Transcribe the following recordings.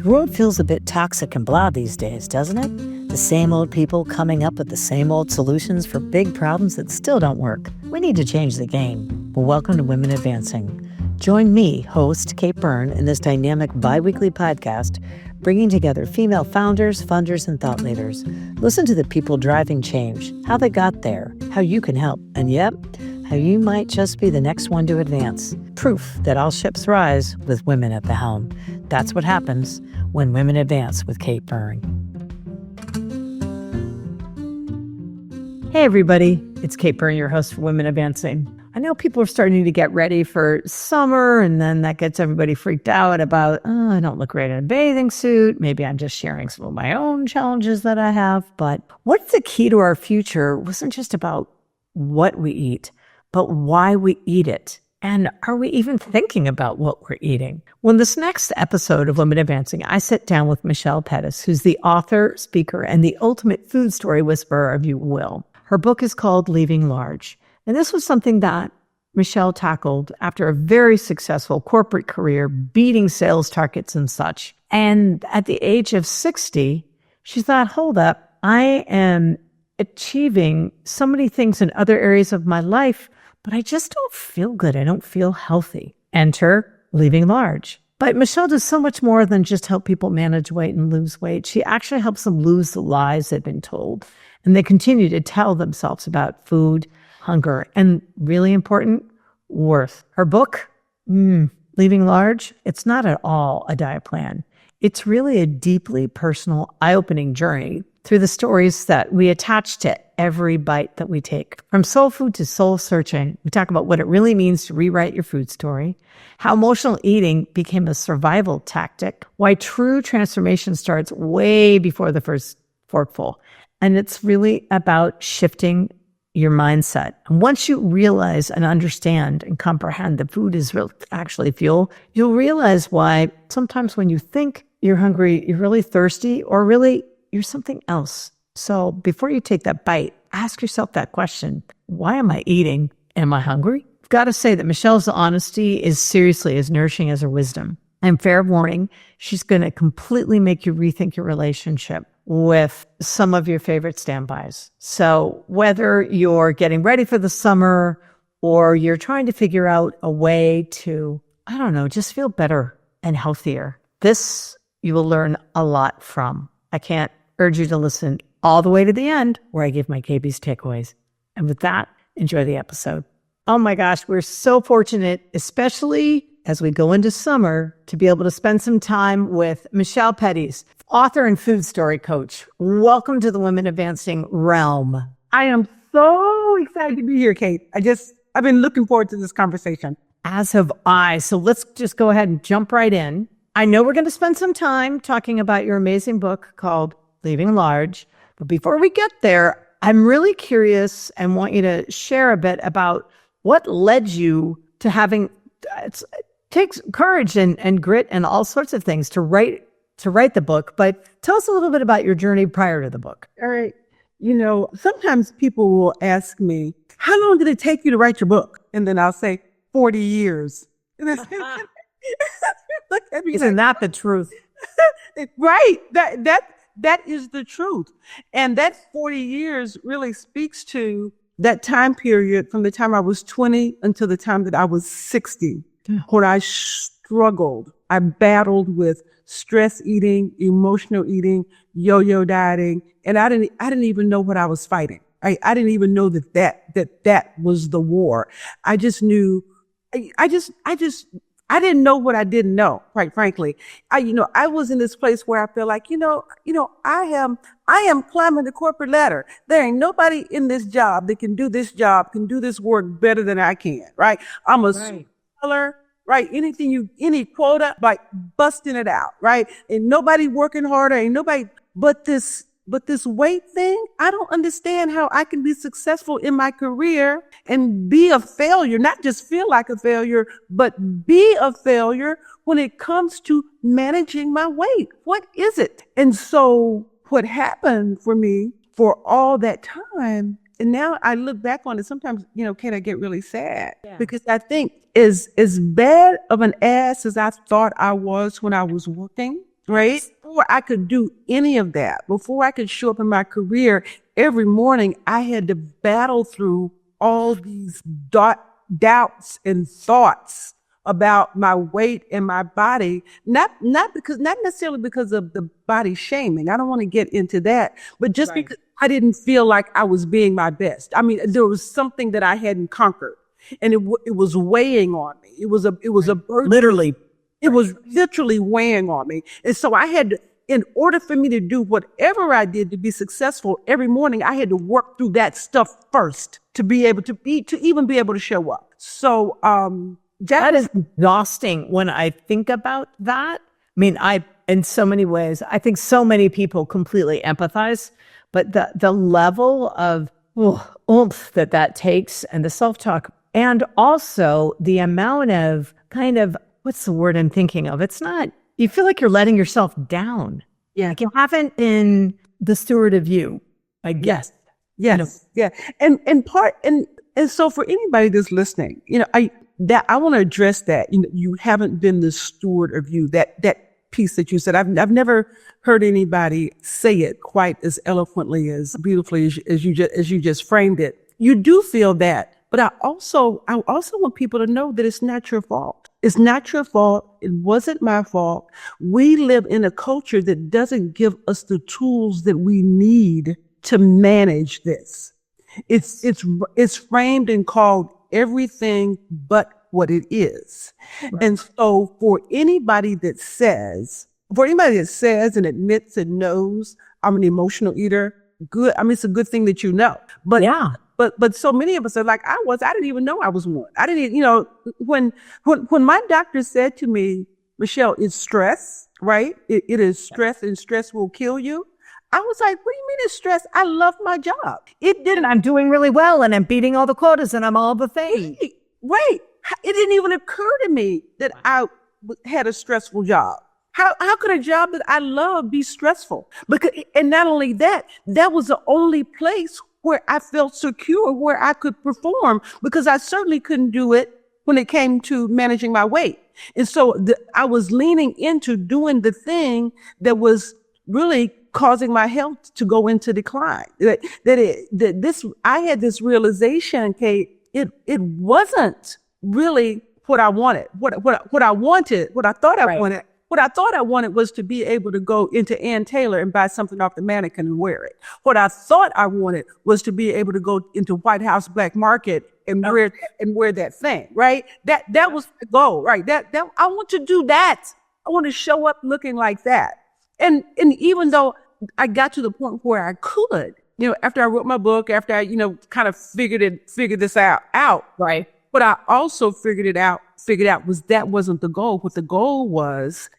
world feels a bit toxic and blah these days, doesn't it? The same old people coming up with the same old solutions for big problems that still don't work. We need to change the game. Well, welcome to Women Advancing. Join me, host Kate Byrne, in this dynamic bi-weekly podcast, bringing together female founders, funders, and thought leaders. Listen to the people driving change, how they got there, how you can help, and yep, how you might just be the next one to advance. Proof that all ships rise with women at the helm. That's what happens when Women Advance with Kate Byrne. Hey everybody, it's Kate Byrne, your host for Women Advancing. I know people are starting to get ready for summer, and then that gets everybody freaked out about, oh, I don't look great in a bathing suit. Maybe I'm just sharing some of my own challenges that I have. But what's the key to our future wasn't just about what we eat, but why we eat it. And are we even thinking about what we're eating? Well, in this next episode of Women Advancing, I sit down with Petties, who's the author, speaker, and the ultimate food story whisperer, if you will. Her book is called Leaving Large. And this was something that Michelle tackled after a very successful corporate career, beating sales targets and such. And at the age of 60, she thought, hold up, I am achieving so many things in other areas of my life, but I just don't feel good. I don't feel healthy. Enter Leaving Large. But Michelle does so much more than just help people manage weight and lose weight. She actually helps them lose the lies they've been told. And they continue to tell themselves about food, hunger, and really important, worth. Her book, Leaving Large, it's not at all a diet plan. It's really a deeply personal, eye-opening journey through the stories that we attach to every bite that we take. From soul food to soul searching, we talk about what it really means to rewrite your food story, how emotional eating became a survival tactic, why true transformation starts way before the first forkful. And it's really about shifting your mindset. And once you realize and understand and comprehend that food is actually fuel, you'll realize why sometimes when you think you're hungry, you're really thirsty, or really you're something else. So before you take that bite, ask yourself that question. Why am I eating? Am I hungry? I've got to say that Michelle's honesty is seriously as nourishing as her wisdom. And fair warning, she's going to completely make you rethink your relationship with some of your favorite standbys. So whether you're getting ready for the summer or you're trying to figure out a way to, I don't know, just feel better and healthier, this you will learn a lot from. I can't urge you to listen all the way to the end where I give my KB's takeaways. And with that, enjoy the episode. Oh my gosh, we're so fortunate, especially as we go into summer, to be able to spend some time with Michelle Petties, author and food story coach. Welcome to the Women Advancing realm. I am so excited to be here, Kate. I've been looking forward to this conversation. As have I. So let's just go ahead and jump right in. I know we're going to spend some time talking about your amazing book called Leaving Large. But before we get there, I'm really curious and want you to share a bit about what led you to having, it takes courage and grit and all sorts of things to write the book. But tell us a little bit about your journey prior to the book. All right. Sometimes people will ask me, how long did it take you to write your book? And then I'll say 40 years. And then look at me. Isn't that the truth? Right. That is the truth. And that 40 years really speaks to that time period from the time I was 20 until the time that I was 60, when I struggled. I battled with stress eating, emotional eating, yo-yo dieting, and I didn't even know what I was fighting. I didn't even know that was the war. I just knew. I didn't know what I didn't know, quite frankly. I was in this place where I feel like, I am climbing the corporate ladder. There ain't nobody in this job that can do this work better than I can, right? I'm a seller, right? Any quota, like busting it out, right? Ain't nobody working harder, ain't nobody, but this weight thing, I don't understand how I can be successful in my career and be a failure, not just feel like a failure, but be a failure when it comes to managing my weight. What is it? And so what happened for me for all that time, and now I look back on it, sometimes, can I get really sad? Yeah. Because I think as bad of an ass as I thought I was when I was working, right? Before I could do any of that, before I could show up in my career, every morning I had to battle through all these doubts and thoughts about my weight and my body, not necessarily because of the body shaming. I don't want to get into that, but just because I didn't feel like I was being my best. I mean, there was something that I hadn't conquered, and it was weighing on me. It was a burden. Literally. It was literally weighing on me. And so I had to, in order for me to do whatever I did to be successful every morning, I had to work through that stuff first to even be able to show up. So, that is exhausting when I think about that. I mean, in so many ways, I think so many people completely empathize, but the level of oomph that takes, and the self-talk, and also the amount of kind of, what's the word I'm thinking of? It's not, you feel like you're letting yourself down. Yeah. Like you haven't been the steward of you, I guess. Yes. Yeah. And so for anybody that's listening, I want to address that. You haven't been the steward of you, that piece that you said. I've never heard anybody say it quite as eloquently, as beautifully as you just framed it. You do feel that, but I also want people to know that it's not your fault. It's not your fault. It wasn't my fault. We live in a culture that doesn't give us the tools that we need to manage this. It's framed and called everything but what it is. Right. And so for anybody that says and admits and knows I'm an emotional eater, good. I mean, it's a good thing that you know. But yeah. But so many of us are like I didn't even know I was one. I didn't, when my doctor said to me, Michelle, it's stress, right? It is stress, and stress will kill you. I was like, what do you mean it's stress? I love my job. It didn't. I'm doing really well, and I'm beating all the quotas, and I'm all the things. Right. It didn't even occur to me that I had a stressful job. How could a job that I love be stressful? And not only that, that was the only place where I felt secure, where I could perform, because I certainly couldn't do it when it came to managing my weight. And so I was leaning into doing the thing that was really causing my health to go into decline. I had this realization, Kate, it wasn't really what I wanted. What I thought I wanted was to be able to go into Ann Taylor and buy something off the mannequin and wear it. What I thought I wanted was to be able to go into White House Black Market and wear that thing, right? That was the goal, right? That I want to do that. I want to show up looking like that. And even though I got to the point where I could, after I wrote my book, after I, kind of figured this out, right? But I also figured out was that wasn't the goal. What the goal was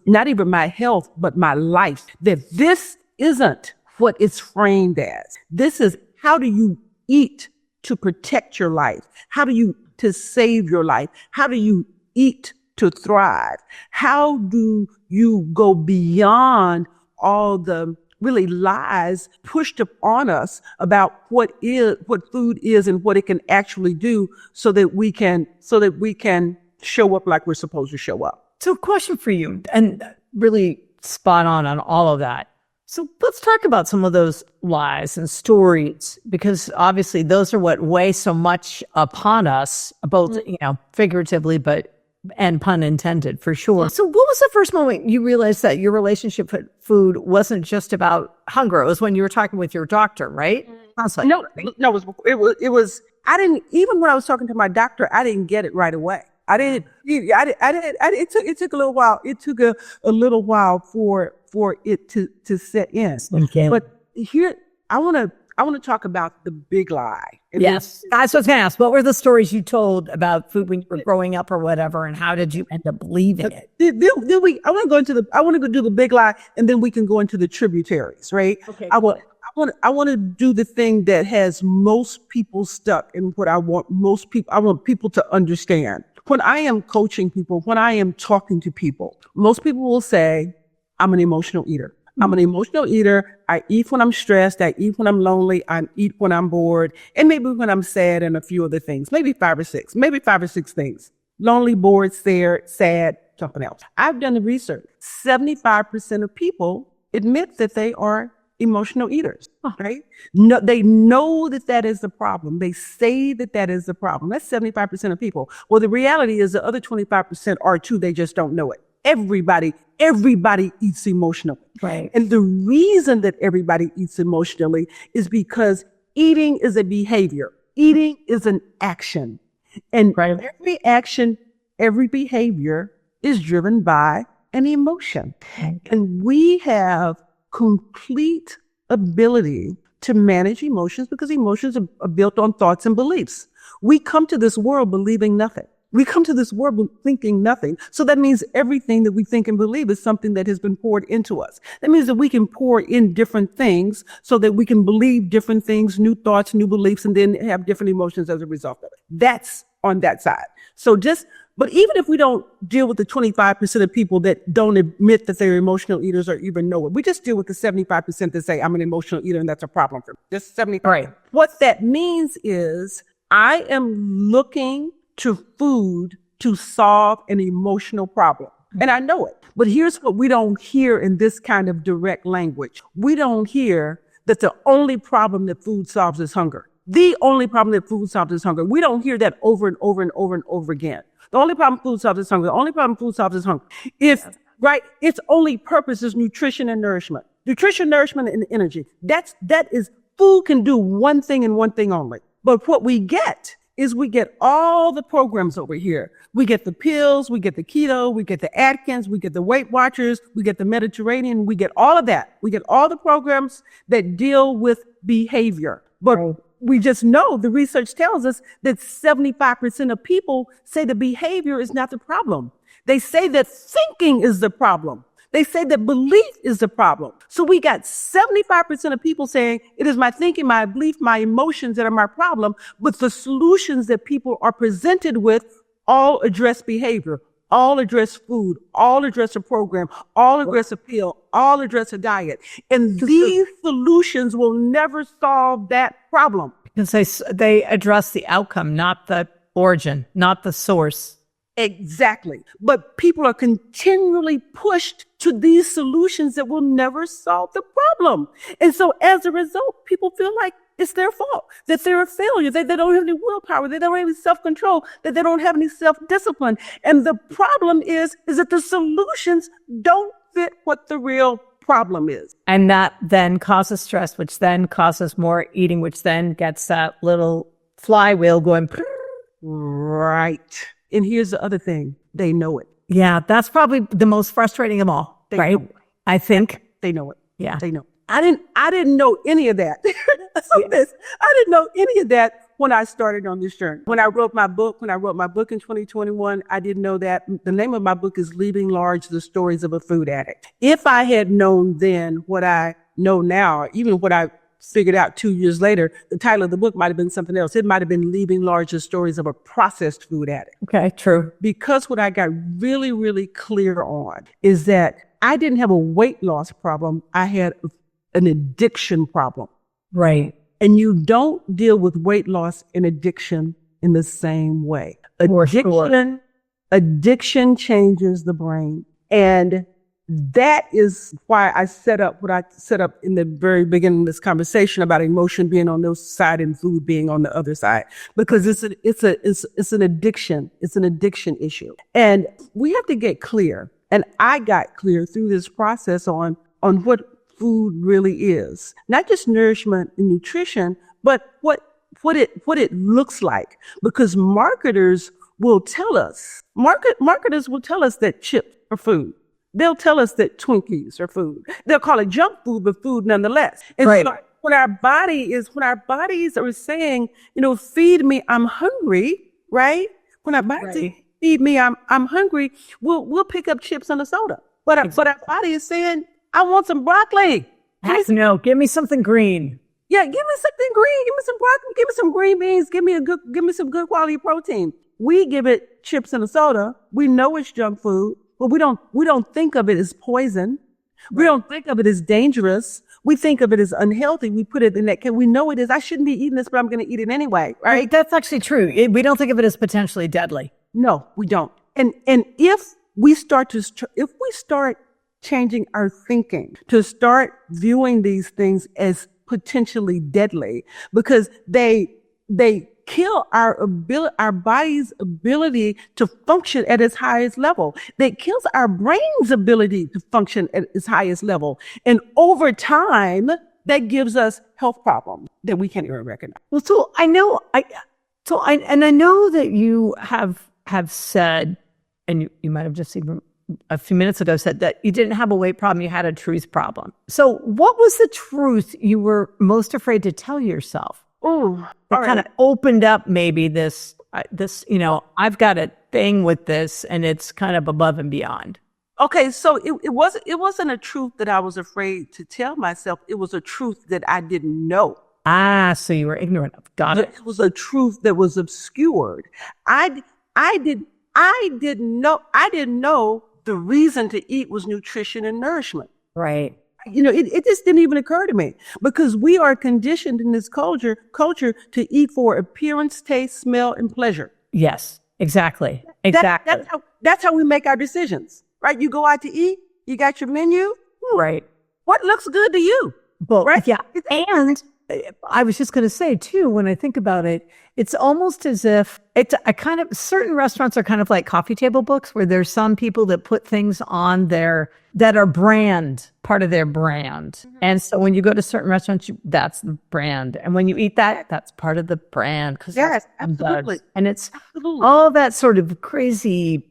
not even my health, but my life. That this isn't what it's framed as. This is, how do you eat to protect your life? How do you to save your life? How do you eat to thrive? How do you go beyond all the really lies pushed upon us about what food is and what it can actually do, so that we can show up like we're supposed to show up? So, question for you, and really spot on all of that. So let's talk about some of those lies and stories, because obviously those are what weigh so much upon us, both figuratively, and pun intended, for sure. So what was the first moment you realized that your relationship with food wasn't just about hunger? It was when you were talking with your doctor, right? No, it was, I didn't, even when I was talking to my doctor, I didn't get it right away. It took a little while. It took a little while for it to set in. Okay. But here, I want to talk about the big lie. Yes. That's what I was going to ask. What were the stories you told about food when you were growing up or whatever, and how did you end up believing it? I want to go do the big lie, and then we can go into the tributaries, right? Okay. I want to do the thing that has most people stuck, and what I want people to understand. When I am coaching people, when I am talking to people, most people will say, I'm an emotional eater. I'm an emotional eater. I eat when I'm stressed. I eat when I'm lonely. I eat when I'm bored. And maybe when I'm sad, and a few other things, maybe five or six things. Lonely, bored, sad, something else. I've done the research. 75% of people admit that they are emotional eaters, right? No, they know that that is the problem. They say that that is the problem. That's 75% of people. Well, the reality is the other 25% are too. They just don't know it. Everybody eats emotionally. Right. And the reason that everybody eats emotionally is because eating is a behavior. Eating is an action. And every action, every behavior is driven by an emotion. And we have complete ability to manage emotions because emotions are built on thoughts and beliefs. We come to this world believing nothing. We come to this world thinking nothing. So that means everything that we think and believe is something that has been poured into us. That means that we can pour in different things so that we can believe different things, new thoughts, new beliefs, and then have different emotions as a result of it. That's on that side. But even if we don't deal with the 25% of people that don't admit that they're emotional eaters or even know it, we just deal with the 75% that say, I'm an emotional eater and that's a problem for me. Just 75%. Right. What that means is I am looking to food to solve an emotional problem. And I know it. But here's what we don't hear in this kind of direct language. We don't hear that the only problem that food solves is hunger. The only problem that food solves is hunger. We don't hear that over and over and over and over again. The only problem food solves is hunger. The only problem food solves is hunger. Its only purpose is nutrition and nourishment. Nutrition, nourishment, and energy. That is, food can do one thing and one thing only. But what we get is we get all the programs over here. We get the pills, we get the keto, we get the Atkins, we get the Weight Watchers, we get the Mediterranean, we get all of that. We get all the programs that deal with behavior. But we just know the research tells us that 75% of people say the behavior is not the problem. They say that thinking is the problem. They say that belief is the problem. So we got 75% of people saying it is my thinking, my belief, my emotions that are my problem, but the solutions that people are presented with all address behavior, all address food, all address a program, all address a pill, all address a diet. And these solutions will never solve that problem. Because they address the outcome, not the origin, not the source. Exactly. But people are continually pushed to these solutions that will never solve the problem. And so as a result, people feel like it's their fault, that they're a failure, that they don't have any willpower, they don't have any self-control, that they don't have any self-discipline. And the problem is that the solutions don't fit what the real problem is. And that then causes stress, which then causes more eating, which then gets that little flywheel going. Right. And here's the other thing. They know it. Yeah, that's probably the most frustrating of all, right? I think. They know it. Yeah. They know. I didn't know any of that. I didn't know any of that when I started on this journey. When I wrote my book in 2021, I didn't know that. The name of my book is Leaving Large, The Stories of a Food Addict. If I had known then what I know now, even what I figured out 2 years later, the title of the book might have been something else. It might have been Leaving Large, The Stories of a Processed Food Addict. Okay, true. Because what I got really, really clear on is that I didn't have a weight loss problem. I had an addiction problem. Right. And you don't deal with weight loss and addiction in the same way. Addiction changes the brain. And that is why I set up what I set up in the very beginning of this conversation about emotion being on this side and food being on the other side, because it's an addiction. It's an addiction issue. And we have to get clear. And I got clear through this process on what food really is, not just nourishment and nutrition, but what it looks like, because marketers will tell us, marketers will tell us that chips are food. They'll tell us that Twinkies are food. They'll call it junk food, but food nonetheless. And right. So when our bodies are saying, feed me, I'm hungry, right? When our bodies say, feed me, I'm hungry, we'll pick up chips and a soda. But our body is saying, I want some broccoli. No, give me something green. Yeah, give me something green. Give me some broccoli. Give me some green beans. Give me some good quality protein. We give it chips and a soda. We know it's junk food, but we don't think of it as poison. We don't think of it as dangerous. We think of it as unhealthy. We put it in that. We know it is. I shouldn't be eating this, but I'm going to eat it anyway. Right? That's actually true. We don't think of it as potentially deadly. No, we don't. And if if we start changing our thinking to start viewing these things as potentially deadly, because they kill our body's ability to function at its highest level. They kills our brain's ability to function at its highest level. And over time, that gives us health problems that we can't even recognize. Well, so I know, and I know that you have said, and you might have just even a few minutes ago said that you didn't have a weight problem, you had a truth problem. So what was the truth you were most afraid to tell yourself? Oh, that kind of opened up maybe this, I've got a thing with this and it's kind of above and beyond. Okay, so it wasn't a truth that I was afraid to tell myself. It was a truth that I didn't know. Ah, so you were ignorant of. Got it. It was a truth that was obscured. I didn't know the reason to eat was nutrition and nourishment. Right. It just didn't even occur to me, because we are conditioned in this culture to eat for appearance, taste, smell, and pleasure. Yes, exactly. That's how we make our decisions, right? You go out to eat, you got your menu. Right. What looks good to you? Well, right? Yeah. And I was just going to say too, when I think about it, it's almost as if certain restaurants are kind of like coffee table books, where there's some people that put things on there that are part of their brand. Mm-hmm. And so when you go to certain restaurants, that's the brand. And when you eat that's part of the brand. Yes, absolutely. And it's all that sort of crazy,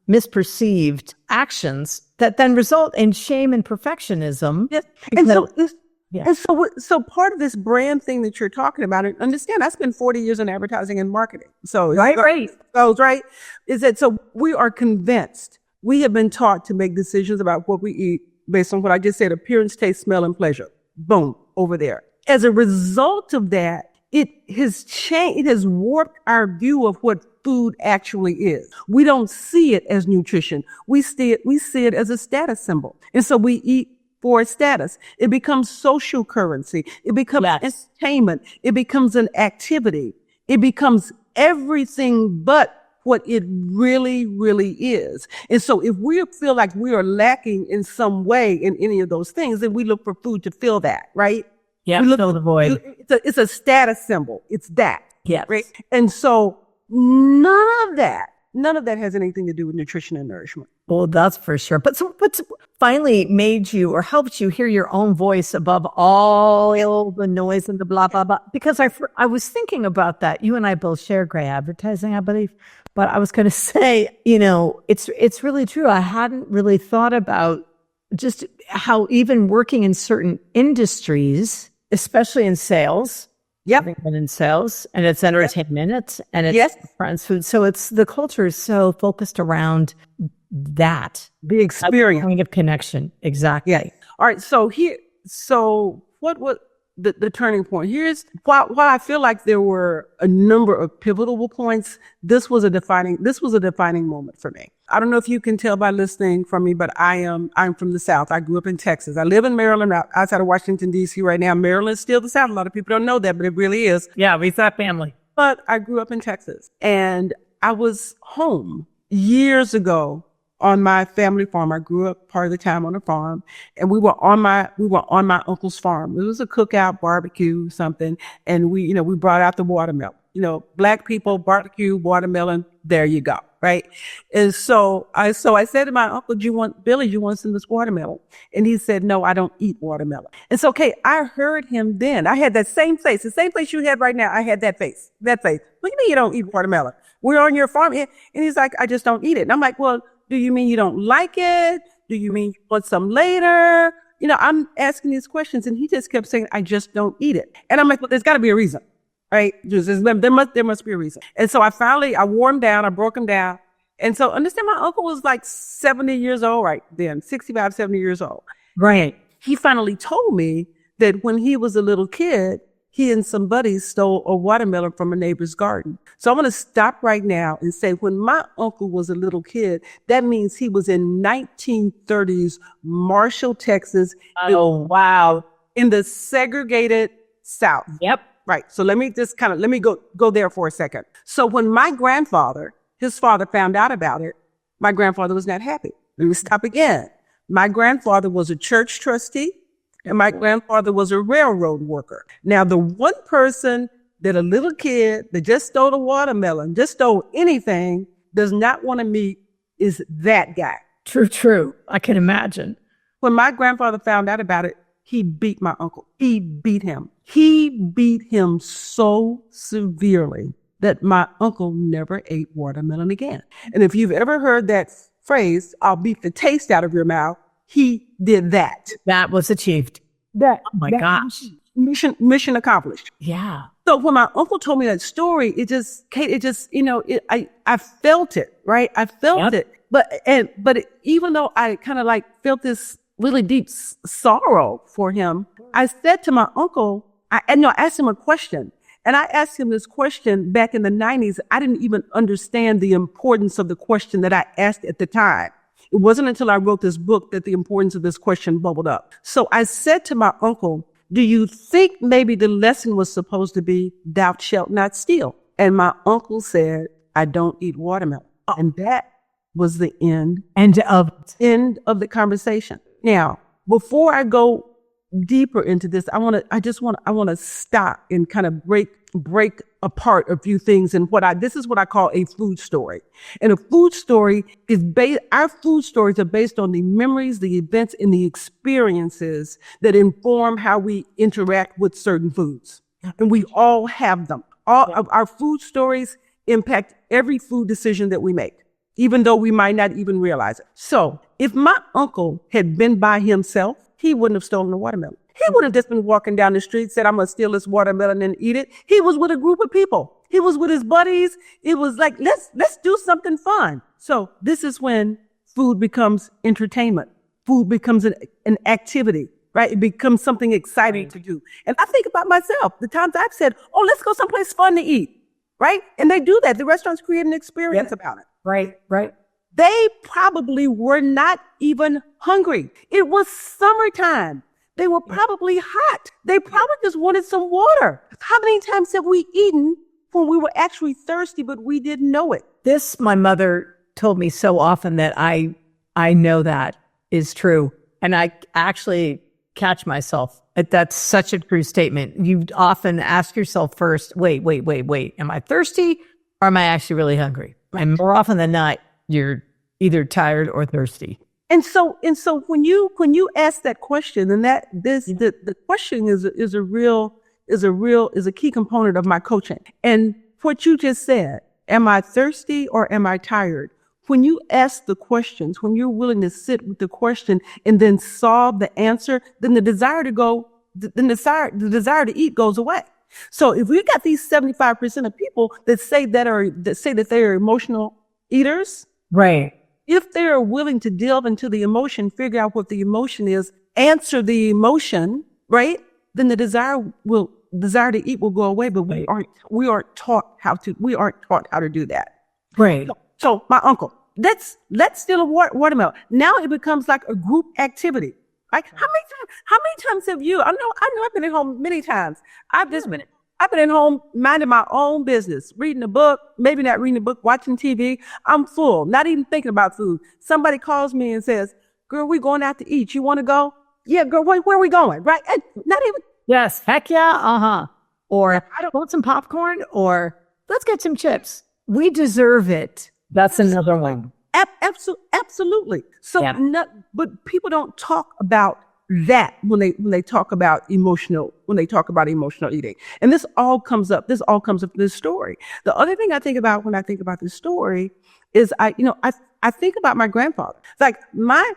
misperceived actions that then result in shame and perfectionism. Yes. And so part of this brand thing that you're talking about, and understand, I spent 40 years in advertising and marketing. So right. Is that so we are convinced, we have been taught to make decisions about what we eat based on what I just said: appearance, taste, smell, and pleasure. Boom, over there. As a result of that, it has warped our view of what food actually is. We don't see it as nutrition. We see it as a status symbol. And so we eat for status. It becomes social currency. It becomes entertainment. It becomes an activity. It becomes everything but what it really, really is. And so if we feel like we are lacking in some way in any of those things, then we look for food to fill that, right? Yeah, fill the void. It's a status symbol. It's that. Yeah. Right? And so none of that has anything to do with nutrition and nourishment. Well, that's for sure. But what's finally made you or helped you hear your own voice above all the noise and the blah, blah, blah? Because I was thinking about that. You and I both share gray advertising, I believe. But I was going to say, it's really true. I hadn't really thought about just how even working in certain industries, especially in sales, been in sales, and it's entertainment, and it's friends food. So the culture is so focused around that, the experience, kind of connection. Exactly. Yeah. All right. So what was the turning point? Here's while I feel like there were a number of pivotal points, this was a defining moment for me. I don't know if you can tell by listening from me, but I'm from the South. I grew up in Texas. I live in Maryland, outside of Washington, D.C. right now. Maryland's still the South. A lot of people don't know that, but it really is. Yeah, we thought family. But I grew up in Texas, and I was home years ago on my family farm. I grew up part of the time on a farm, and we were on my uncle's farm. It was a cookout, barbecue, something, and we brought out the watermelon. Black people, barbecue, watermelon. There you go, right? And so I said to my uncle, Billy, do you want some of this watermelon? And he said, no, I don't eat watermelon. And so, okay, I heard him then. I had that same face, the same face you had right now. I had that face. What do you mean you don't eat watermelon? We're on your farm. And he's like, I just don't eat it. And I'm like, well, do you mean you don't like it? Do you mean you want some later? I'm asking these questions, and he just kept saying, I just don't eat it. And I'm like, well, there's got to be a reason, right? There must be a reason. And so I wore him down. I broke him down. And so understand, my uncle was like 70 years old right then, 65, 70 years old. Right. He finally told me that when he was a little kid, he and some buddies stole a watermelon from a neighbor's garden. So I'm going to stop right now and say, when my uncle was a little kid, that means he was in 1930s Marshall, Texas. Oh, wow. In the segregated South. Yep. Right. So let me go there for a second. So when my grandfather, his father, found out about it, My grandfather was not happy. Let me stop again. My grandfather was a church trustee, and my grandfather was a railroad worker. Now, the one person that a little kid that just stole a watermelon, just stole anything, does not want to meet is that guy. True. I can imagine. When my grandfather found out about it, he beat my uncle. He beat him. He beat him so severely that my uncle never ate watermelon again. And if you've ever heard that phrase, I'll beat the taste out of your mouth, he did that. That was achieved. Oh my gosh. Mission accomplished. Yeah. So when my uncle told me that story, I felt it, right? I felt it. But even though I kind of like felt this really deep sorrow for him, I said to my uncle, I asked him a question. And I asked him this question back in the 90s. I didn't even understand the importance of the question that I asked at the time. It wasn't until I wrote this book that the importance of this question bubbled up. So I said to my uncle, do you think maybe the lesson was supposed to be, thou shalt not steal? And my uncle said, I don't eat watermelon. And that was the end of the conversation. Now, before I go deeper into this, I want to stop and kind of break apart a few things. And this is what I call a food story. And a food story is our food stories are based on the memories, the events, and the experiences that inform how we interact with certain foods. And we all have them. All of our food stories impact every food decision that we make, even though we might not even realize it. So if my uncle had been by himself, he wouldn't have stolen the watermelon. He would have just been walking down the street, said, I'm going to steal this watermelon and eat it. He was with a group of people. He was with his buddies. It was like, let's do something fun. So this is when food becomes entertainment. Food becomes an activity, right? It becomes something exciting to do. And I think about myself, the times I've said, oh, let's go someplace fun to eat, right? And they do that. The restaurants create an experience about it. Right. They probably were not even hungry. It was summertime. They were probably hot. They probably just wanted some water. How many times have we eaten when we were actually thirsty, but we didn't know it? This, my mother told me so often that I know that is true. And I actually catch myself. That's such a true statement. You often ask yourself first, wait. Am I thirsty or am I actually really hungry? And more often than not, you're either tired or thirsty. And so when you ask that question, and the question is a key component of my coaching. And what you just said, am I thirsty or am I tired? When you ask the questions, when you're willing to sit with the question and then solve the answer, then the desire to eat goes away. So if we got these 75% of people that say that they are emotional eaters, right? If they are willing to delve into the emotion, figure out what the emotion is, answer the emotion, right? Then the desire to eat will go away. But we aren't taught how to do that. Right. So my uncle, let's steal a watermelon. Now it becomes like a group activity. Like how many times have you? I know I've been at home many times. I've been at home minding my own business, reading a book, maybe not reading a book, watching TV. I'm full, not even thinking about food. Somebody calls me and says, girl, we're going out to eat. You want to go? Yeah, girl, where are we going? Right? And not even. Yes. Heck yeah. Or I want some popcorn, or let's get some chips. We deserve it. That's another one. Absolutely. So, but people don't talk about that when they talk about emotional eating. And this all comes up in this story. The other thing I think about when I think about this story is I think about my grandfather. Like my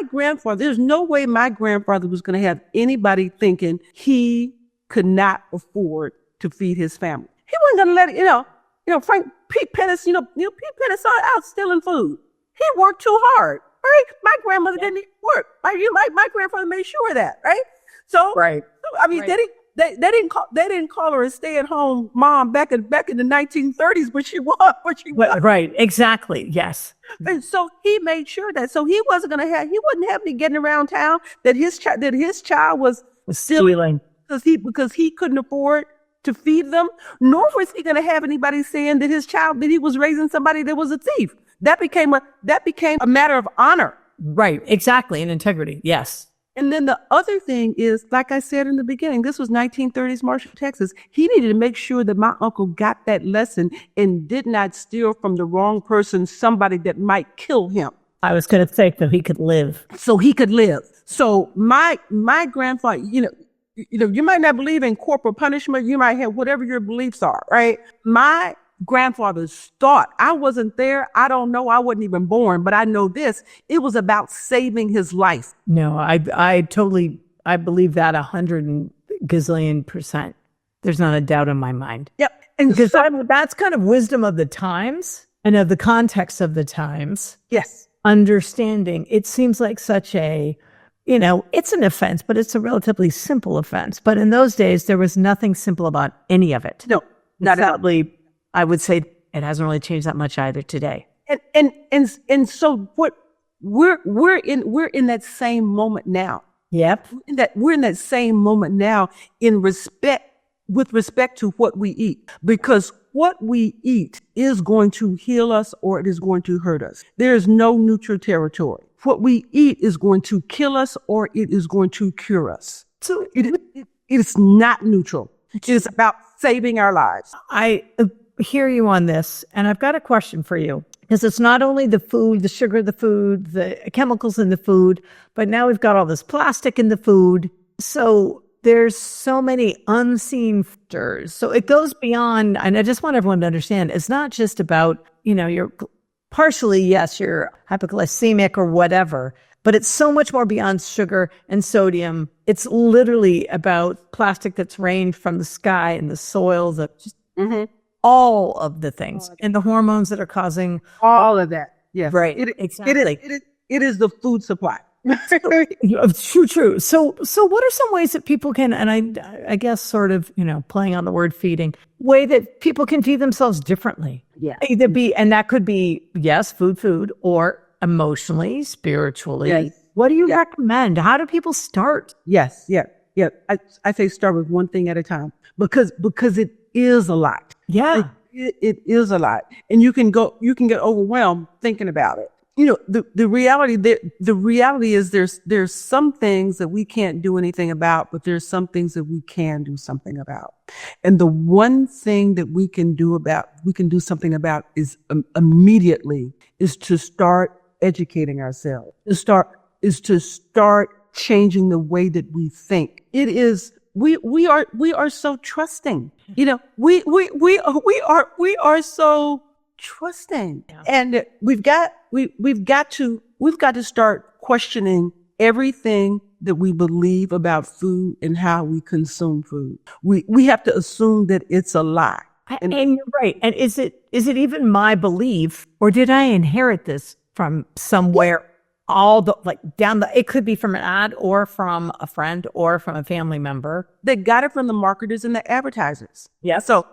grandfather, there's no way my grandfather was going to have anybody thinking he could not afford to feed his family. He wasn't going to let it, Pete Petties, Pete Pettis started out stealing food. He worked too hard. Right? My grandmother didn't even work. My grandfather made sure of that, right? So, right. I mean, right. They didn't call her a stay-at-home mom back in the 1930s, but she was. Right, exactly. Yes. And so he made sure that he wasn't have me getting around town that his child was stealing because he couldn't afford to feed them, nor was he going to have anybody saying that that he was raising somebody that was a thief. That became a matter of honor. Right. Exactly. And integrity. Yes. And then the other thing is, like I said in the beginning, this was 1930s Marshall, Texas. He needed to make sure that my uncle got that lesson and did not steal from the wrong person, somebody that might kill him. I was going to say that he could live. So he could live. So my grandfather, you might not believe in corporal punishment. You might have whatever your beliefs are, right? My grandfather's thought, I wasn't there. I don't know. I wasn't even born, but I know this. It was about saving his life. No, I believe that 100 gazillion%. There's not a doubt in my mind. Yep. And because that's kind of wisdom of the times and of the context of the times. Yes. Understanding. It seems like such a, it's an offense, but it's a relatively simple offense. But in those days, there was nothing simple about any of it. No, not sadly. I would say it hasn't really changed that much either today. And so what we're in that same moment now. Yep. We're in that same moment now with respect to what we eat, because what we eat is going to heal us or it is going to hurt us. There is no neutral territory. What we eat is going to kill us or it is going to cure us. So it is not neutral. It is about saving our lives. I hear you on this, and I've got a question for you, because it's not only the food, the sugar of the food, the chemicals in the food, but now we've got all this plastic in the food. So there's so many unseen factors. So it goes beyond, and I just want everyone to understand, it's not just about, you're partially, yes, you're hypoglycemic or whatever, but it's so much more beyond sugar and sodium. It's literally about plastic that's rained from the sky and the soil, all of the things and the hormones that are causing all of that. Yes. Right. Exactly. It is the food supply. True. So what are some ways that people can, and I guess sort of, playing on the word feeding, way that people can feed themselves differently? Yeah. And that could be, yes, food, or emotionally, spiritually. Yes. What do you recommend? How do people start? Yes. Yeah. Yeah. I say start with one thing at a time, because it is a lot. Yeah. It is a lot. And you can get overwhelmed thinking about it. The reality is there's some things that we can't do anything about, but there's some things that we can do something about. And the one thing that we can do something about is immediately is to start educating ourselves, to start changing the way that we think. It is, we are so trusting. We are so trusting. Yeah. And we've got to start questioning everything that we believe about food and how we consume food. We have to assume that it's a lie. And you're right. And is it even my belief, or did I inherit this from somewhere? It could be from an ad or from a friend or from a family member. They got it from the marketers and the advertisers. Yeah. So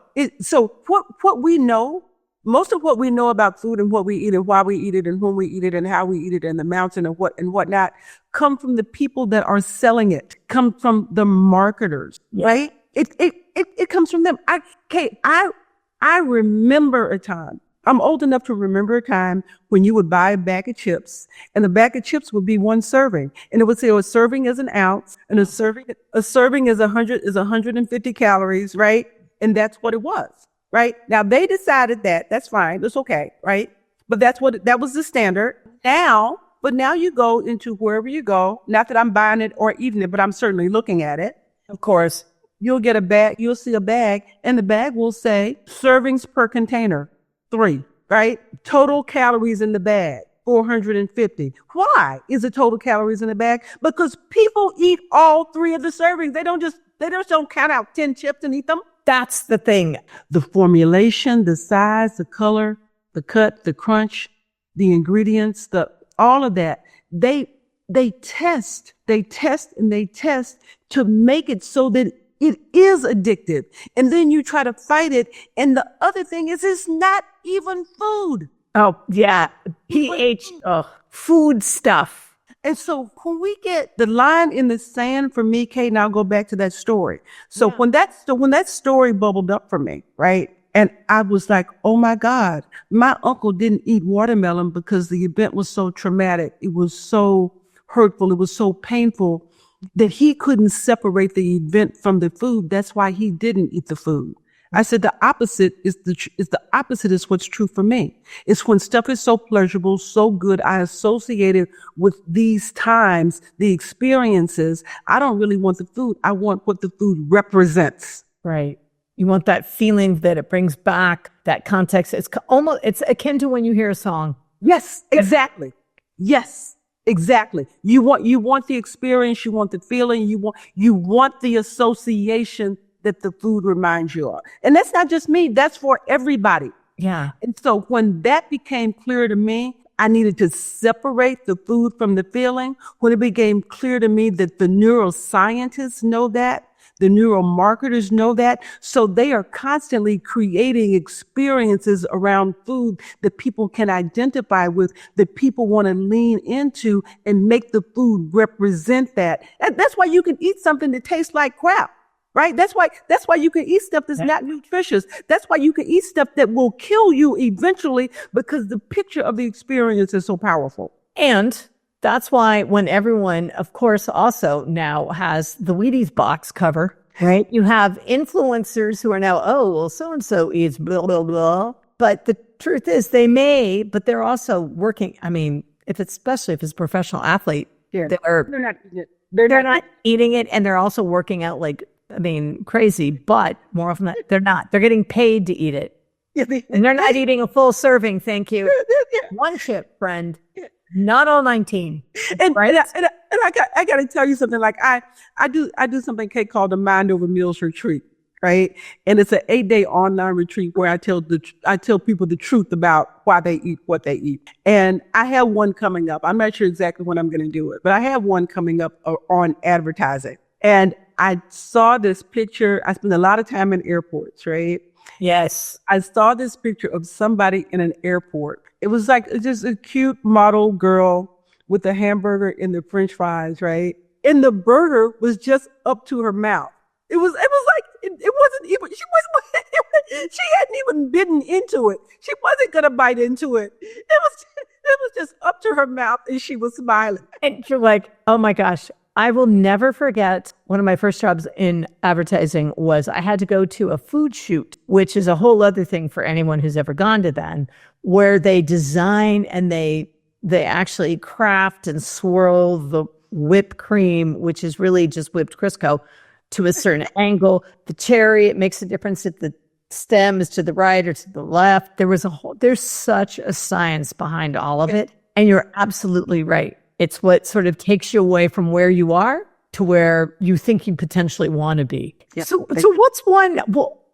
what we know, most of what we know about food and what we eat and why we eat it and when we eat it and how we eat it and the mountain and whatnot, come from the people that are selling it, come from the marketers, right? It comes from them. I remember a time. I'm old enough to remember a time when you would buy a bag of chips and the bag of chips would be one serving, and it would say a serving is an ounce and a serving is 150 calories, right? And that's what it was, right? Now they decided that's fine. That's okay, right? But that was the standard. Now you go into wherever you go, not that I'm buying it or eating it, but I'm certainly looking at it. Of course, you'll see a bag and the bag will say servings per container. 3, right? Total calories in the bag, 450. Why is it total calories in the bag? Because people eat all 3 of the servings. They don't count out 10 chips and eat them. That's the thing. The formulation, the size, the color, the cut, the crunch, the ingredients, all of that. They test to make it so that it is addictive. And then you try to fight it. And the other thing is, it's not even food. Oh, yeah. Food stuff. And so when we get the line in the sand for me, Kate, and I'll go back to that story. So when that story bubbled up for me, right? And I was like, oh my God, my uncle didn't eat watermelon because the event was so traumatic. It was so hurtful. It was so painful that he couldn't separate the event from the food. That's why he didn't eat the food. I said the opposite is the opposite is what's true for me. It's when stuff is so pleasurable, so good, I associate it with these times, the experiences. I don't really want the food. I want what the food represents. Right. You want that feeling that it brings back, that context. It's akin to when you hear a song. Yes, exactly. Yes, exactly. You want the experience, you want the feeling, you want the association that the food reminds you of. And that's not just me, that's for everybody. Yeah. And so when that became clear to me, I needed to separate the food from the feeling. When it became clear to me that the neuroscientists know that, the neuromarketers know that, so they are constantly creating experiences around food that people can identify with, that people want to lean into and make the food represent that. And that's why you can eat something that tastes like crap. Right? That's why you can eat stuff that's not nutritious. That's why you can eat stuff that will kill you eventually, because the picture of the experience is so powerful. And that's why when everyone, of course, also now has the Wheaties box cover, right? You have influencers who are now, oh, well, so-and-so eats blah, blah, blah. But the truth is they may, but they're also working. I mean, especially if it's a professional athlete, they're not eating it. They're not eating it. And they're also working out crazy, but more often than not, they're not. They're getting paid to eat it. And they're not eating a full serving, thank you. One chip, friend. Not all 19. And, right? and I got to tell you something. Like I do something, Kate, called the Mind Over Meals retreat, right? And it's an 8-day online retreat where I tell people the truth about why they eat what they eat. And I have one coming up. I'm not sure exactly when I'm going to do it, but I have one coming up on advertising. And I saw this picture. I spend a lot of time in airports, right? Yes. I saw this picture of somebody in an airport. It was like just a cute model girl with a hamburger and the French fries, right? And the burger was just up to her mouth. It wasn't even, she hadn't even bitten into it. She wasn't going to bite into it. It was just up to her mouth and she was smiling. And you're like, oh my gosh. I will never forget one of my first jobs in advertising was I had to go to a food shoot, which is a whole other thing for anyone who's ever gone to then, where they design and they actually craft and swirl the whipped cream, which is really just whipped Crisco, to a certain angle. The cherry, it makes a difference if the stem is to the right or to the left. There's such a science behind all of it. And you're absolutely right. It's what sort of takes you away from where you are to where you think you potentially want to be. Yep. So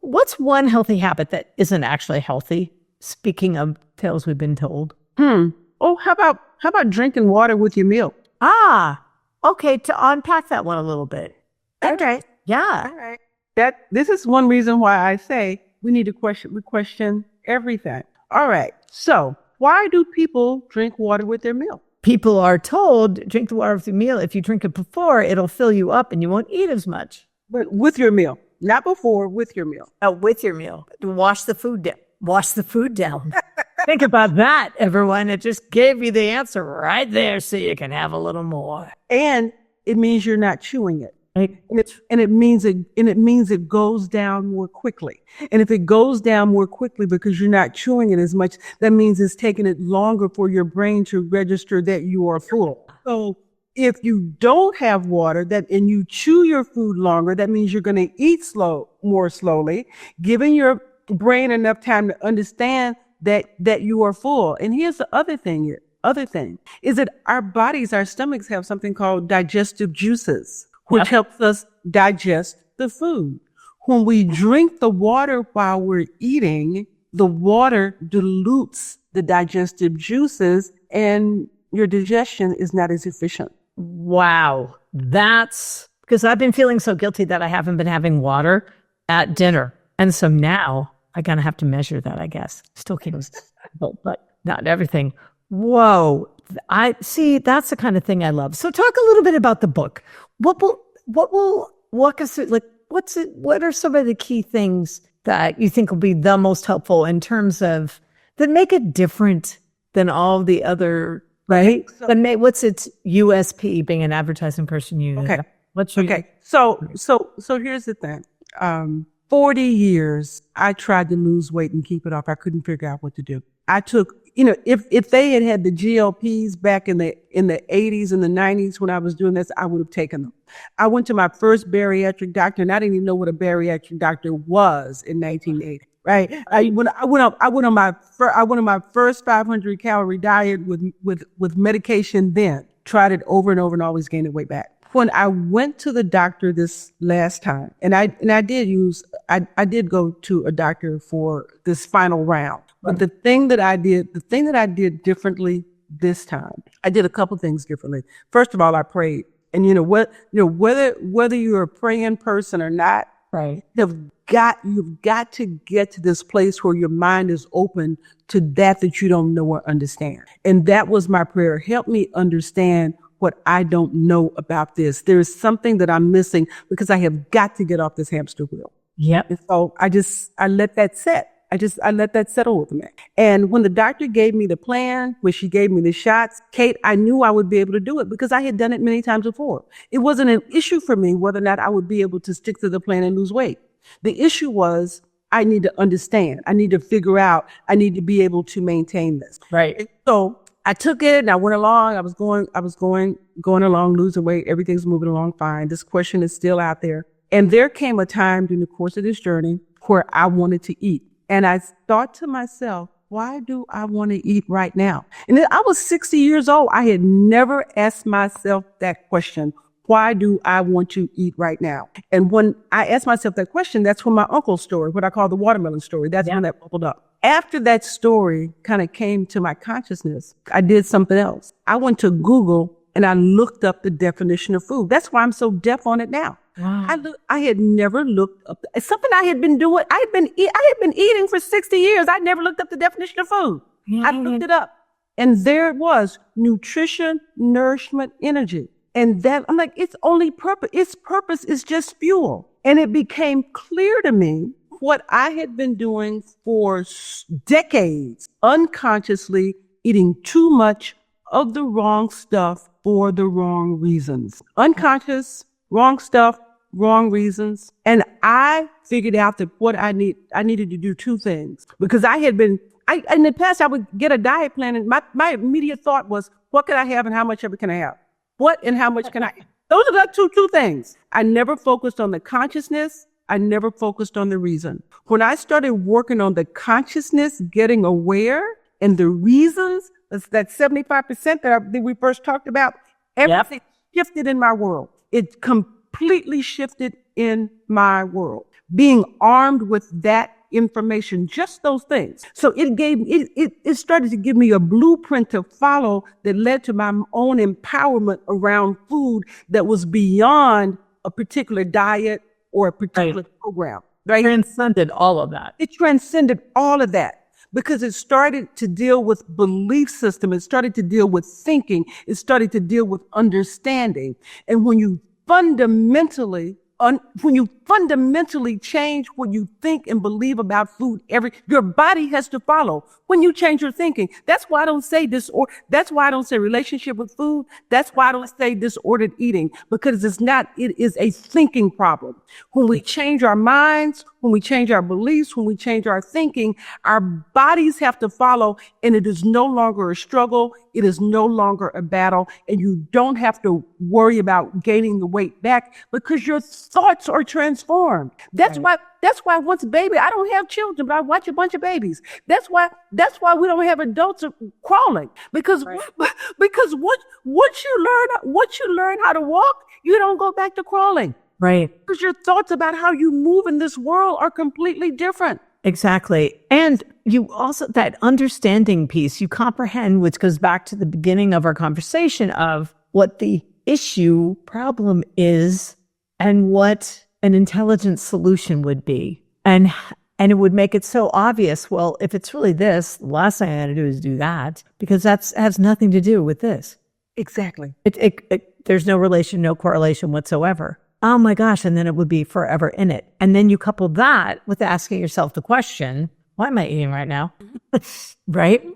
what's one healthy habit that isn't actually healthy? Speaking of tales we've been told. Oh, how about drinking water with your meal? Okay. To unpack that one a little bit. Okay. Yeah. All right. This is one reason why I say we need to question everything. All right. So why do people drink water with their meal? People are told, drink the water with your meal. If you drink it before, it'll fill you up and you won't eat as much. But with your meal, not before, with your meal. Oh, with your meal. Wash the food down. Wash the food down. Think about that, everyone. It just gave you the answer right there so you can have a little more. And it means you're not chewing it. Right. And it means it goes down more quickly. And if it goes down more quickly because you're not chewing it as much, that means it's taking it longer for your brain to register that you are full. So if you don't have water and you chew your food longer, that means you're going to eat more slowly, giving your brain enough time to understand that you are full. And here's the other thing is that our stomachs have something called digestive juices, which helps us digest the food. When we drink the water while we're eating, the water dilutes the digestive juices and your digestion is not as efficient. Wow. That's because I've been feeling so guilty that I haven't been having water at dinner. And so now I gotta have to measure that, I guess. Still keep but not everything. Whoa. I see, that's the kind of thing I love. So talk a little bit about the book. What will walk us through, like, what are some of the key things that you think will be the most helpful in terms of that make it different than all the other, right? What's its USP being an advertising person? So here's the thing. 40 years, I tried to lose weight and keep it off. I couldn't figure out what to do. I took, if they had the GLPs back in the 80s and the 90s when I was doing this, I would have taken them. I went to my first bariatric doctor, and I didn't even know what a bariatric doctor was in 1980. Right. I went on my first 500 calorie diet with medication. Then tried it over and over and always gained the weight back. When I went to the doctor this last time, and I did go to a doctor for this final round. But the thing that I did differently this time, I did a couple things differently. First of all, I prayed, and whether you're a praying person or not, right, you've got to get to this place where your mind is open to that you don't know or understand. And that was my prayer. Help me understand what I don't know about this. There is something that I'm missing because I have got to get off this hamster wheel. Yep. And so I let that set. I let that settle with me. And when the doctor gave me the plan, when she gave me the shots, Kate, I knew I would be able to do it because I had done it many times before. It wasn't an issue for me whether or not I would be able to stick to the plan and lose weight. The issue was I need to understand. I need to figure out. I need to be able to maintain this. Right. And so I took it and I went along. I was going along, losing weight. Everything's moving along fine. This question is still out there. And there came a time during the course of this journey where I wanted to eat. And I thought to myself, why do I want to eat right now? And then I was 60 years old. I had never asked myself that question. Why do I want to eat right now? And when I asked myself that question, that's when my uncle's story, what I call the watermelon story, that's when that bubbled up. After that story kind of came to my consciousness, I did something else. I went to Google and I looked up the definition of food. That's why I'm so deaf on it now. Wow. I had never looked up. It's something I had been doing. I had been eating for 60 years. I never looked up the definition of food. I looked it up, and there it was: nutrition, nourishment, energy. And that I'm like, its only purpose. Its purpose is just fuel. And it became clear to me what I had been doing for decades, unconsciously eating too much of the wrong stuff for the wrong reasons. Unconscious, wrong stuff, wrong reasons. And I figured out that what I needed to do two things, because in the past, I would get a diet plan and my immediate thought was, what can I have and how much of it can I have? What and how much can I eat? Those are the two things. I never focused on the consciousness. I never focused on the reason. When I started working on the consciousness, getting aware, and the reasons, that 75% that we first talked about, everything shifted in my world. It completely shifted in my world. Being armed with that information, just those things. So it started to give me a blueprint to follow that led to my own empowerment around food that was beyond a particular diet or a particular program. Right? Transcended all of that. It transcended all of that. Because it started to deal with belief system. It started to deal with thinking. It started to deal with understanding. And when you fundamentally change what you think and believe about food, your body has to follow. When you change your thinking, that's why I don't say that's why I don't say relationship with food. That's why I don't say disordered eating, because it is a thinking problem. When we change our minds, when we change our beliefs, when we change our thinking, our bodies have to follow, and it is no longer a struggle. It is no longer a battle, and you don't have to worry about gaining the weight back because your thoughts are transformed. That's why once a baby, I don't have children, but I watch a bunch of babies. That's why we don't have adults crawling, because once you learn how to walk, you don't go back to crawling. Right. Because your thoughts about how you move in this world are completely different. Exactly. And you also, that understanding piece, you comprehend, which goes back to the beginning of our conversation of what the problem is and what an intelligent solution would be. And it would make it so obvious. Well, if it's really this, the last thing I got to do is do that, because that has nothing to do with this. Exactly. There's no relation, no correlation whatsoever. oh my gosh, and then it would be forever in it. And then you couple that with asking yourself the question, why am I eating right now? Right?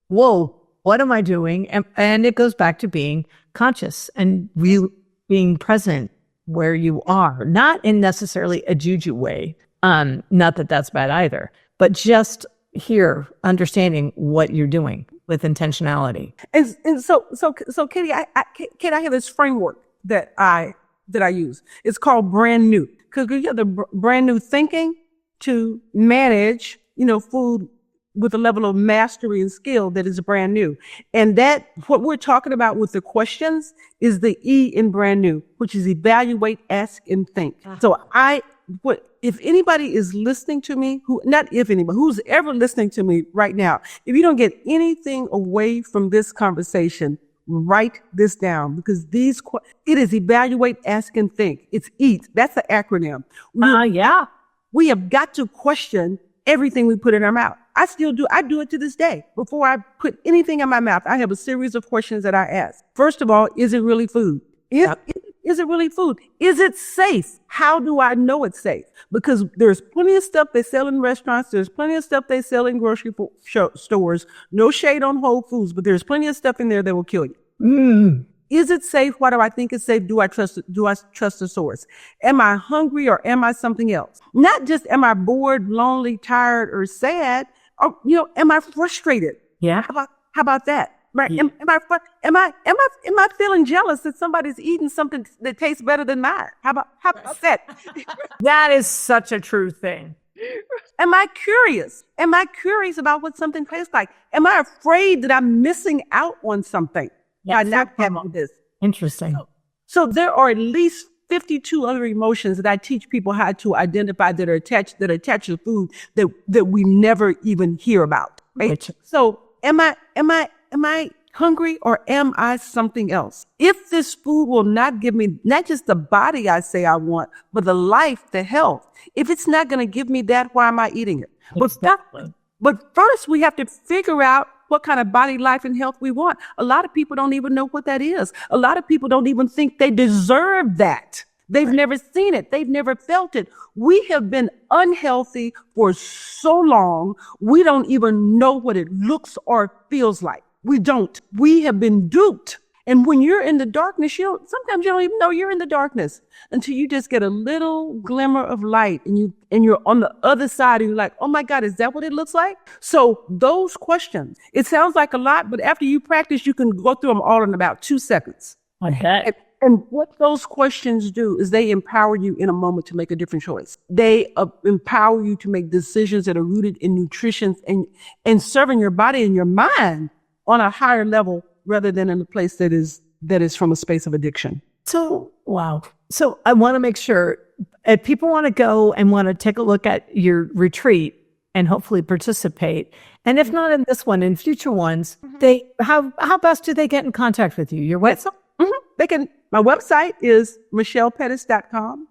Whoa, what am I doing? And it goes back to being conscious and really being present where you are, not in necessarily a juju way. Not that that's bad either, but just here, understanding what you're doing with intentionality. And so Katie, Katie, I have this framework that I use. It's called brand new, because you have the brand new thinking to manage, food with a level of mastery and skill that is brand new. And that, what we're talking about with the questions is the E in brand new, which is evaluate, ask, and think. So if anybody is listening to me, who's ever listening to me right now, if you don't get anything away from this conversation, write this down, because it is evaluate, ask, and think. It's EAT. That's the acronym. Yeah. We have got to question everything we put in our mouth. I still do. I do it to this day. Before I put anything in my mouth, I have a series of questions that I ask. First of all, is it really food? Is it really food? Is it safe? How do I know it's safe? Because there's plenty of stuff they sell in restaurants. There's plenty of stuff they sell in grocery stores. No shade on Whole Foods, but there's plenty of stuff in there that will kill you. Is it safe? Why do I think it's safe? Do I trust the source? Am I hungry or am I something else? Not just am I bored, lonely, tired, or sad? Or, am I frustrated? Yeah. How about that? Right? Yeah. Am I feeling jealous that somebody's eating something that tastes better than mine? How about that? That is such a true thing. Am I curious? Am I curious about what something tastes like? Am I afraid that I'm missing out on something? Yeah, not having this. Interesting. So there are at least 52 other emotions that I teach people how to identify that are attached to food that we never even hear about. Right? So am I hungry or am I something else? If this food will not give me not just the body I say I want, but the life, the health, if it's not going to give me that, why am I eating it? Exactly. But first we have to figure out what kind of body, life, and health we want. A lot of people don't even know what that is. A lot of people don't even think they deserve that. They've never seen it. They've never felt it. We have been unhealthy for so long, we don't even know what it looks or feels like. We don't. We have been duped. And when you're in the darkness, sometimes you don't even know you're in the darkness until you just get a little glimmer of light and you're on the other side and you're like, oh my God, is that what it looks like? So those questions, it sounds like a lot, but after you practice, you can go through them all in about 2 seconds. Okay. And what those questions do is they empower you in a moment to make a different choice. They empower you to make decisions that are rooted in nutrition and serving your body and your mind on a higher level, rather than in a place that is from a space of addiction. So, wow. So I want to make sure if people want to go and want to take a look at your retreat and hopefully participate, and if not in this one, in future ones, how best do they get in contact with you? Your website? My website is michellepettis.com.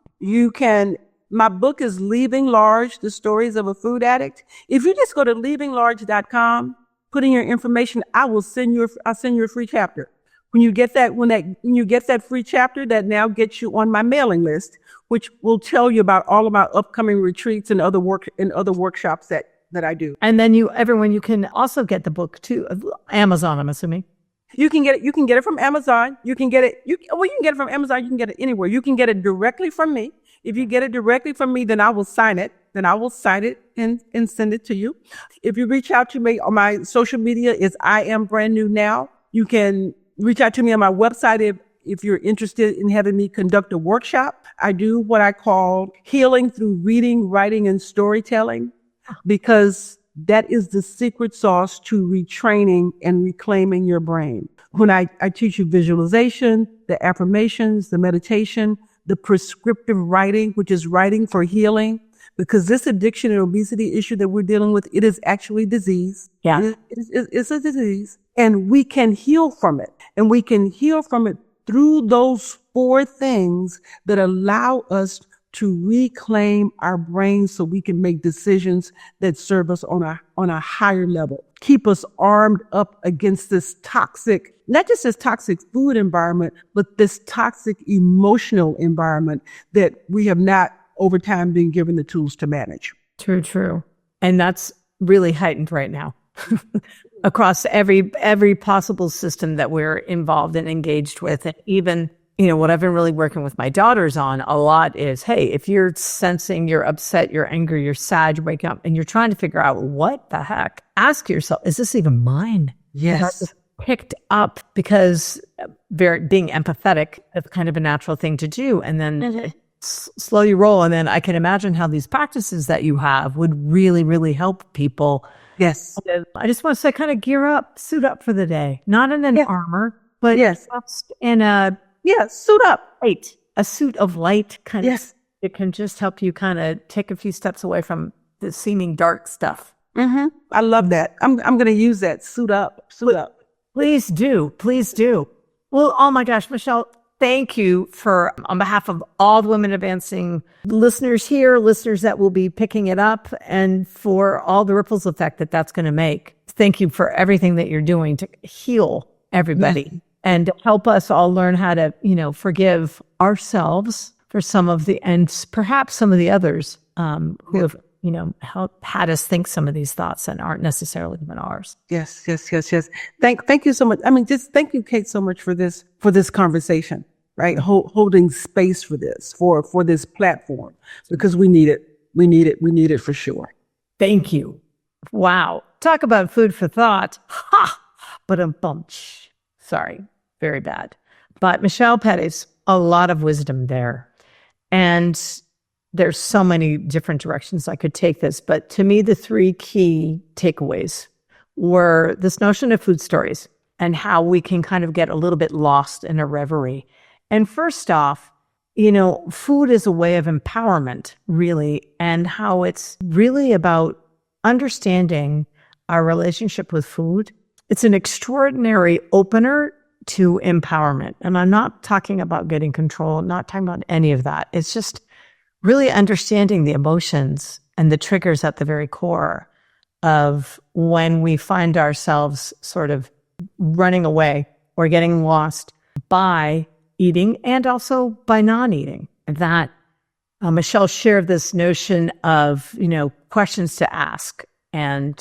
My book is Leaving Large, The Stories of a Food Addict. If you just go to leavinglarge.com, put in your information, I'll send you a free chapter. When you get that free chapter, that now gets you on my mailing list, which will tell you about all of my upcoming retreats and other workshops that I do. And then you can also get the book too, Amazon, I'm assuming. You can get it from Amazon. You can get it from Amazon. You can get it anywhere. You can get it directly from me. If you get it directly from me, then I will sign it. And send it to you. If you reach out to me on my social media, is I Am Brand New Now. You can reach out to me on my website if you're interested in having me conduct a workshop. I do what I call healing through reading, writing, and storytelling, because that is the secret sauce to retraining and reclaiming your brain. When I teach you visualization, the affirmations, the meditation, the prescriptive writing, which is writing for healing, because this addiction and obesity issue that we're dealing with, it is actually disease. Yeah. It's a disease, and we can heal from it. And we can heal from it through those 4 things that allow us to reclaim our brains so we can make decisions that serve us on a higher level, keep us armed up against this toxic not just this toxic food environment, but this toxic emotional environment that we have not over time been given the tools to manage. True. And that's really heightened right now across every possible system that we're involved and engaged with. And even, what I've been really working with my daughters on a lot is, hey, if you're sensing you're upset, you're angry, you're sad, you're waking up and you're trying to figure out what the heck, ask yourself, is this even mine? Yes. Picked up because being empathetic is kind of a natural thing to do. And then slow you roll. And then I can imagine how these practices that you have would really, really help people. Yes. I just want to say kind of gear up, suit up for the day, not in an armor, but just in suit up. Light, a suit of light kind of. It can just help you kind of take a few steps away from the seeming dark stuff. Mm-hmm. I love that. I'm going to use that. Suit up. Please do. Well, oh my gosh, Michelle, thank you on behalf of all the Women Advancing listeners here, listeners that will be picking it up, and for all the ripples effect that's going to make. Thank you for everything that you're doing to heal everybody and help us all learn how to, forgive ourselves for some of and perhaps some of the others who have, had us think some of these thoughts and aren't necessarily even ours. Yes. Thank you so much. Just thank you, Kate, so much for this conversation, right? Holding space for this, for this platform, because we need it. We need it for sure. Thank you. Wow. Talk about food for thought. Ha! But a bunch. Sorry. Very bad. But Michelle Petties, a lot of wisdom there. And there's so many different directions I could take this, but to me, the three key takeaways were this notion of food stories and how we can kind of get a little bit lost in a reverie. And first off, food is a way of empowerment, really, and how it's really about understanding our relationship with food. It's an extraordinary opener to empowerment. And I'm not talking about getting control, not talking about any of that. It's just really understanding the emotions and the triggers at the very core of when we find ourselves sort of running away or getting lost by eating and also by non-eating. That Michelle shared this notion of, questions to ask. And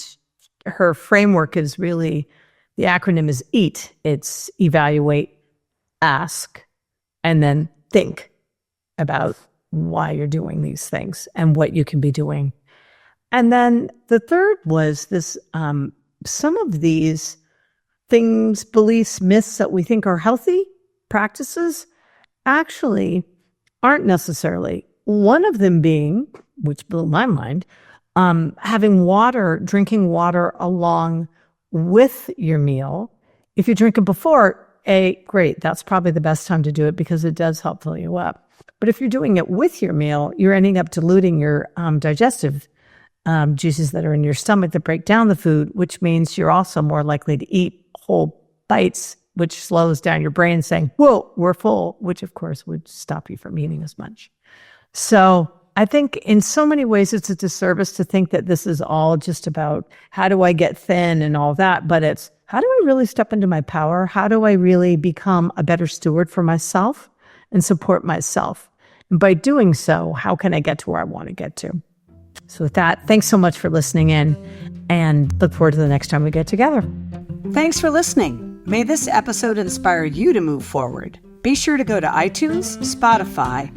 her framework is really, the acronym is EAT. It's evaluate, ask, and then think about why you're doing these things and what you can be doing. And then the third was this, some of these things, beliefs, myths that we think are healthy practices actually aren't necessarily. One of them being, which blew my mind, drinking water along with your meal. If you drink it before, great, that's probably the best time to do it because it does help fill you up. But if you're doing it with your meal, you're ending up diluting your digestive juices that are in your stomach that break down the food, which means you're also more likely to eat whole bites, which slows down your brain saying, whoa, we're full, which of course would stop you from eating as much. So I think in so many ways it's a disservice to think that this is all just about how do I get thin and all that, but it's how do I really step into my power? How do I really become a better steward for myself and support myself? And by doing so, how can I get to where I want to get to? So with that, thanks so much for listening in and look forward to the next time we get together. Thanks for listening. May this episode inspire you to move forward. Be sure to go to iTunes, Spotify,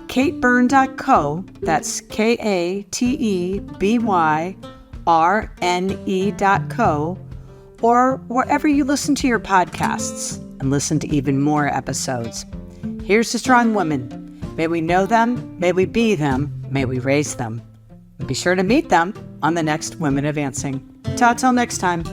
katebyrne.co, that's KATEBYRNE.co, or wherever you listen to your podcasts and listen to even more episodes. Here's to strong women. May we know them, may we be them, may we raise them. Be sure to meet them on the next Women Advancing. Ta till next time.